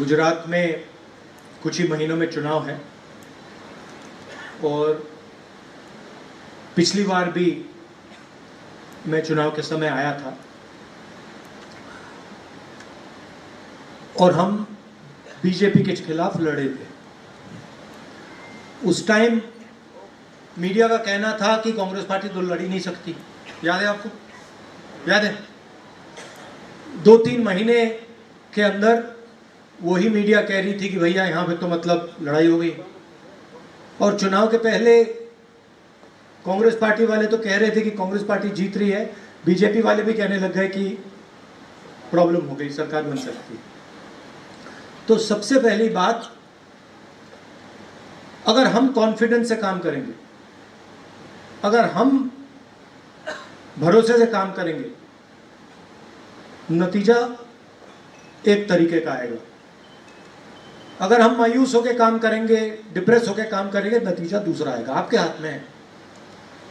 गुजरात में कुछ ही महीनों में चुनाव है और पिछली बार भी मैं चुनाव के समय आया था और हम बीजेपी के खिलाफ लड़े थे। उस टाइम मीडिया का कहना था कि कांग्रेस पार्टी तो लड़ ही नहीं सकती। याद है आपको? याद है? 2-3 महीने के अंदर वही मीडिया कह रही थी कि भैया यहाँ पे तो मतलब लड़ाई हो गई। और चुनाव के पहले कांग्रेस पार्टी वाले तो कह रहे थे कि कांग्रेस पार्टी जीत रही है, बीजेपी वाले भी कहने लग गए कि प्रॉब्लम हो गई, सरकार बन सकती है। तो सबसे पहली बात, अगर हम कॉन्फिडेंस से काम करेंगे, अगर हम भरोसे से काम करेंगे, नतीजा एक तरीके का आएगा। अगर हम मायूस होकर काम करेंगे, डिप्रेस होकर काम करेंगे, नतीजा दूसरा आएगा। आपके हाथ में है,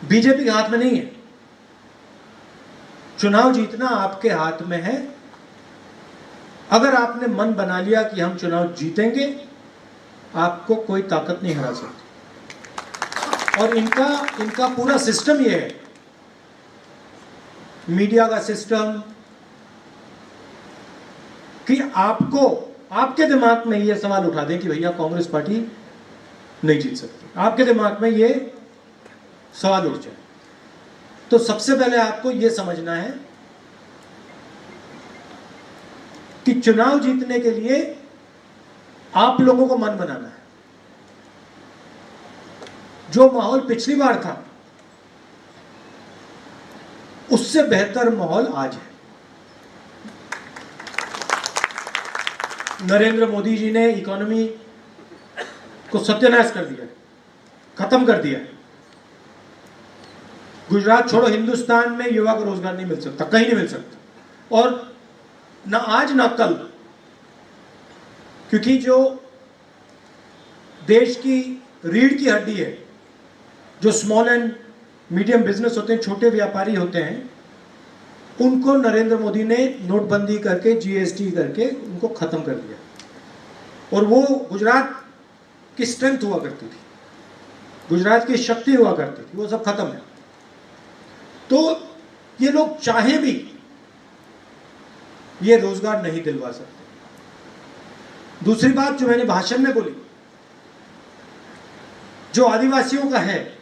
बीजेपी के हाथ में नहीं है। चुनाव जीतना आपके हाथ में है। अगर आपने मन बना लिया कि हम चुनाव जीतेंगे, आपको कोई ताकत नहीं हरा सकती। और इनका पूरा सिस्टम ये है, मीडिया का सिस्टम, कि आपके दिमाग में ये सवाल उठा दें कि भैया कांग्रेस पार्टी नहीं जीत सकती। आपके दिमाग में ये सवाल उठ जाए तो सबसे पहले आपको ये समझना है कि चुनाव जीतने के लिए आप लोगों को मन बनाना है। जो माहौल पिछली बार था उससे बेहतर माहौल आज है। नरेंद्र मोदी जी ने इकोनॉमी को सत्यानाश कर दिया, खत्म कर दिया। गुजरात छोड़ो, हिंदुस्तान में युवा को रोजगार नहीं मिल सकता, कहीं नहीं मिल सकता, और ना आज ना कल। क्योंकि जो देश की रीढ़ की हड्डी है, जो स्मॉल एंड मीडियम बिजनेस होते हैं, छोटे व्यापारी होते हैं, उनको नरेंद्र मोदी ने नोटबंदी करके, जीएसटी करके उनको खत्म कर दिया। और वो गुजरात की स्ट्रेंथ हुआ करती थी, गुजरात की शक्ति हुआ करती थी, वो सब खत्म है। तो ये लोग चाहे भी ये रोजगार नहीं दिलवा सकते। दूसरी बात जो मैंने भाषण में बोली, जो आदिवासियों का है,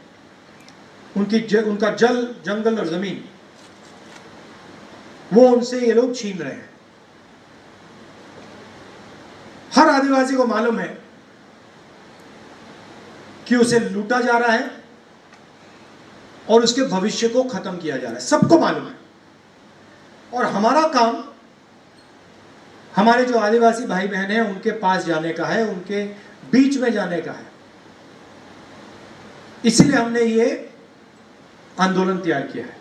उनका जल, जंगल और जमीन, वो उनसे ये लोग छीन रहे हैं। हर आदिवासी को मालूम है कि उसे लूटा जा रहा है और उसके भविष्य को खत्म किया जा रहा है, सबको मालूम है। और हमारा काम, हमारे जो आदिवासी भाई बहन हैं उनके पास जाने का है, उनके बीच में जाने का है। इसलिए हमने ये आंदोलन तैयार किया है।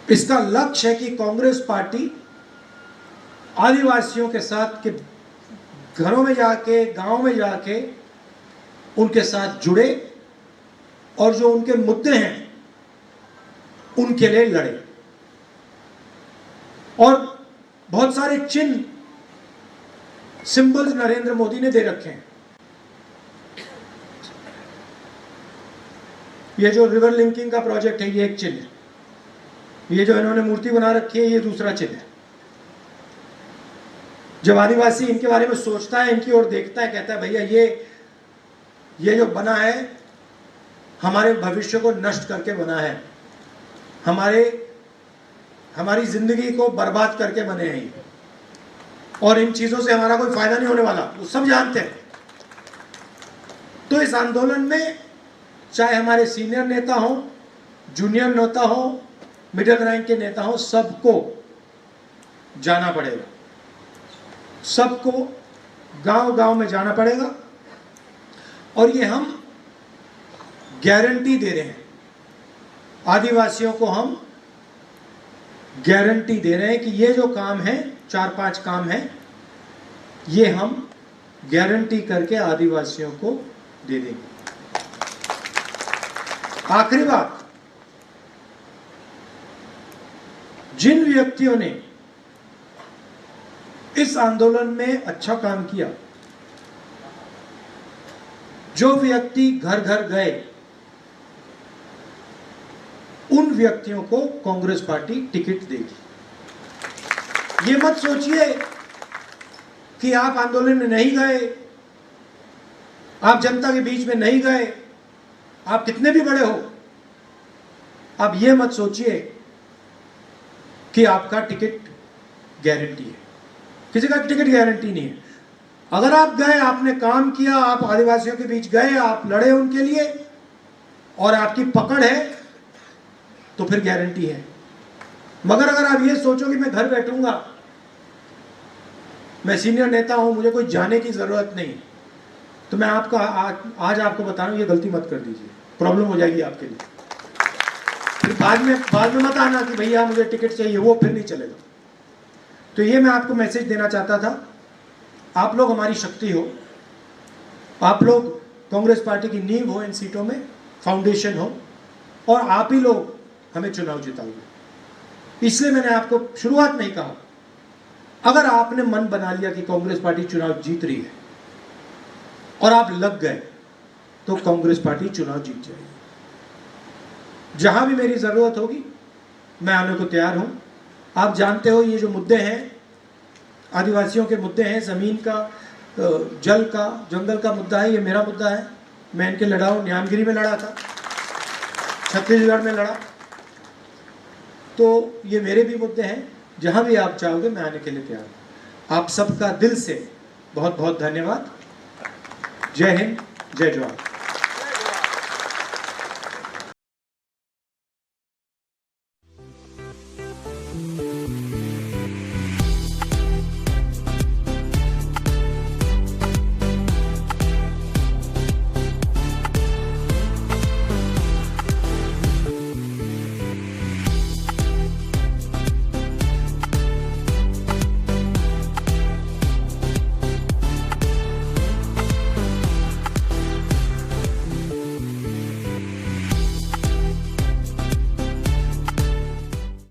इसका लक्ष्य है कि कांग्रेस पार्टी आदिवासियों के साथ, के घरों में जाके, गांव में जाके उनके साथ जुड़े और जो उनके मुद्दे हैं उनके लिए लड़े। और बहुत सारे चिन्ह, सिंबल्स नरेंद्र मोदी ने दे रखे हैं। ये जो रिवर लिंकिंग का प्रोजेक्ट है, ये एक चिन्ह है। ये जो इन्होंने मूर्ति बना रखी है, ये दूसरा चिन्ह है। जब आदिवासी इनके बारे में सोचता है, इनकी ओर देखता है, कहता है भैया ये जो बना है हमारे भविष्य को नष्ट करके बना है, हमारी जिंदगी को बर्बाद करके बने हैं, और इन चीजों से हमारा कोई फायदा नहीं होने वाला, वो सब जानते हैं। तो इस आंदोलन में चाहे हमारे सीनियर नेता हो, जूनियर नेता हो, मिडिल रैंक के नेता हो, सबको जाना पड़ेगा। सबको गांव-गांव में जाना पड़ेगा। और ये हम गारंटी दे रहे हैं, आदिवासियों को हम गारंटी दे रहे हैं कि ये जो काम है, 4-5 काम है, ये हम गारंटी करके आदिवासियों को दे देंगे। आखिरी बात, जिन व्यक्तियों ने इस आंदोलन में अच्छा काम किया, जो व्यक्ति घर घर गए, उन व्यक्तियों को कांग्रेस पार्टी टिकट देगी। ये मत सोचिए कि आप आंदोलन में नहीं गए, आप जनता के बीच में नहीं गए, आप कितने भी बड़े हो, आप ये मत सोचिए कि आपका टिकट गारंटी है। किसी का टिकट गारंटी नहीं है। अगर आप गए, आपने काम किया, आप आदिवासियों के बीच गए, आप लड़े उनके लिए और आपकी पकड़ है, तो फिर गारंटी है। मगर अगर आप ये सोचो कि मैं घर बैठूंगा, मैं सीनियर नेता हूं, मुझे कोई जाने की जरूरत नहीं, तो मैं आपका आज आपको बता रहा हूं, ये गलती मत कर दीजिए, प्रॉब्लम हो जाएगी आपके लिए। फिर बाद में मत आना कि भैया मुझे टिकट चाहिए, वो फिर नहीं चलेगा। तो ये मैं आपको मैसेज देना चाहता था। आप लोग हमारी शक्ति हो, आप लोग कांग्रेस पार्टी की नींव हो, इन सीटों में फाउंडेशन हो, और आप ही लोग हमें चुनाव जिताओगे। इसलिए मैंने आपको शुरुआत में ही कहा, अगर आपने मन बना लिया कि कांग्रेस पार्टी चुनाव जीत रही है और आप लग गए, तो कांग्रेस पार्टी चुनाव जीत जाएगी। जहां भी मेरी जरूरत होगी मैं आने को तैयार हूं। आप जानते हो, ये जो मुद्दे हैं, आदिवासियों के मुद्दे हैं, जमीन का, जल का, जंगल का मुद्दा है, ये मेरा मुद्दा है। मैं इनके लड़ा हूं, न्यामगिरी में लड़ा था, छत्तीसगढ़ में लड़ा, तो ये मेरे भी मुद्दे हैं। जहां भी आप चाहोगे मैं आने के लिए तैयार हूं। आप सबका दिल से बहुत बहुत धन्यवाद। जय हिंद, जय जवान।